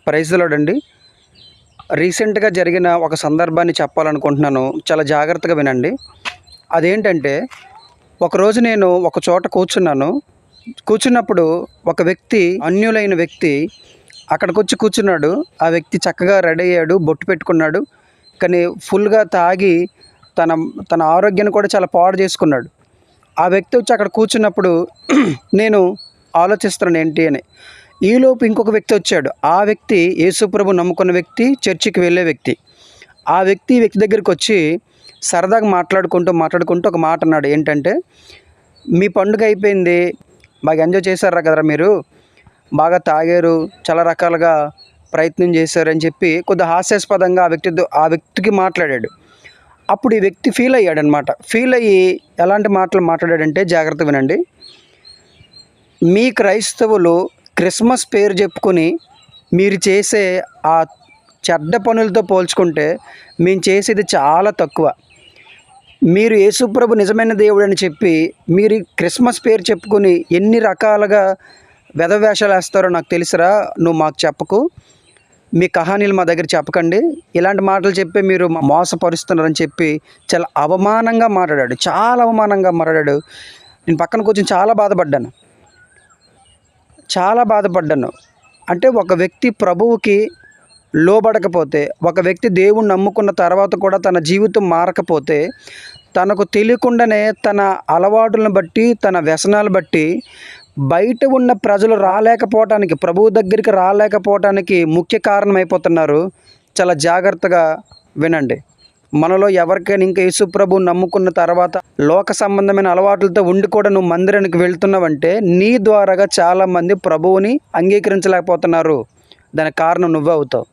Praise the lord అండి. రీసెంట్గా జరిగిన ఒక సందర్భాన్ని చెప్పాలనుకుంటున్నాను. చాలా జాగ్రత్తగా వినండి. అదేంటంటే, ఒకరోజు నేను ఒక చోట కూర్చున్నాను. కూర్చున్నప్పుడు ఒక వ్యక్తి, అన్యులైన వ్యక్తి అక్కడికొచ్చి కూర్చున్నాడు. ఆ వ్యక్తి చక్కగా రెడీ అయ్యాడు, బొట్టు పెట్టుకున్నాడు. కానీ ఫుల్గా తాగి తన తన ఆరోగ్యాన్ని కూడా చాలా పాడు చేసుకున్నాడు. ఆ వ్యక్తి వచ్చి అక్కడ కూర్చున్నప్పుడు నేను ఆలోచిస్తున్నాను ఏంటి అని. ఈలోపు ఇంకొక వ్యక్తి వచ్చాడు. ఆ వ్యక్తి యేసుప్రభు నమ్ముకున్న వ్యక్తి, చర్చికి వెళ్ళే వ్యక్తి. ఆ వ్యక్తి ఈ వ్యక్తి దగ్గరికి వచ్చి సరదాగా మాట్లాడుకుంటూ ఒక మాట అన్నాడు. ఏంటంటే, మీ పండుగ అయిపోయింది, బాగా ఎంజాయ్ చేశారా కదరా మీరు, బాగా తాగారు, చాలా రకాలుగా ప్రయత్నం చేశారు అని చెప్పి కొద్దిగా హాస్యాస్పదంగా ఆ వ్యక్తికి మాట్లాడాడు. అప్పుడు ఈ వ్యక్తి ఫీల్ అయ్యాడనమాట. ఫీల్ అయ్యి ఎలాంటి మాటలు మాట్లాడాడంటే, జాగ్రత్తగా వినండి. మీ క్రైస్తవులు క్రిస్మస్ పేరు చెప్పుకొని మీరు చేసే ఆ చెడ్డ పనులతో పోల్చుకుంటే మేము చేసేది చాలా తక్కువ. మీరు యేసుప్రభు నిజమైన దేవుడు అని చెప్పి మీరు క్రిస్మస్ పేరు చెప్పుకొని ఎన్ని రకాలుగా వెధవేషాలు వేస్తారో నాకు తెలుసురా, నువ్వు మాకు చెప్పకు, మీ కహానీలు మా దగ్గర చెప్పకండి, ఇలాంటి మాటలు చెప్పి మీరు మోసపరుస్తున్నారని చెప్పి చాలా అవమానంగా మాట్లాడాడు. చాలా అవమానంగా మాట్లాడాడు. నేను పక్కన కూర్చొని చాలా బాధపడ్డాను. అంటే ఒక వ్యక్తి ప్రభువుకి లోబడకపోతే, ఒక వ్యక్తి దేవుణ్ణి నమ్ముకున్న తర్వాత కూడా తన జీవితం మారకపోతే, తనకు తెలియకుండానే తన అలవాటులను బట్టి, తన వ్యసనాలు బట్టి బయట ఉన్న ప్రజలు రాలేకపోవటానికి, ప్రభువు దగ్గరికి రాలేకపోవటానికి ముఖ్య కారణమైపోతున్నారు. చాలా జాగ్రత్తగా వినండి. మనలో ఎవరికైనా ఇంకా యేసుప్రభు నమ్ముకున్న తర్వాత లోక సంబంధమైన అలవాట్లతో ఉండి కూడా నువ్వు మందిరానికి వెళ్తున్నావంటే నీ ద్వారాగా చాలామంది ప్రభువుని అంగీకరించలేకపోతున్నారు. దానికి కారణం నువ్వే అవుతావు.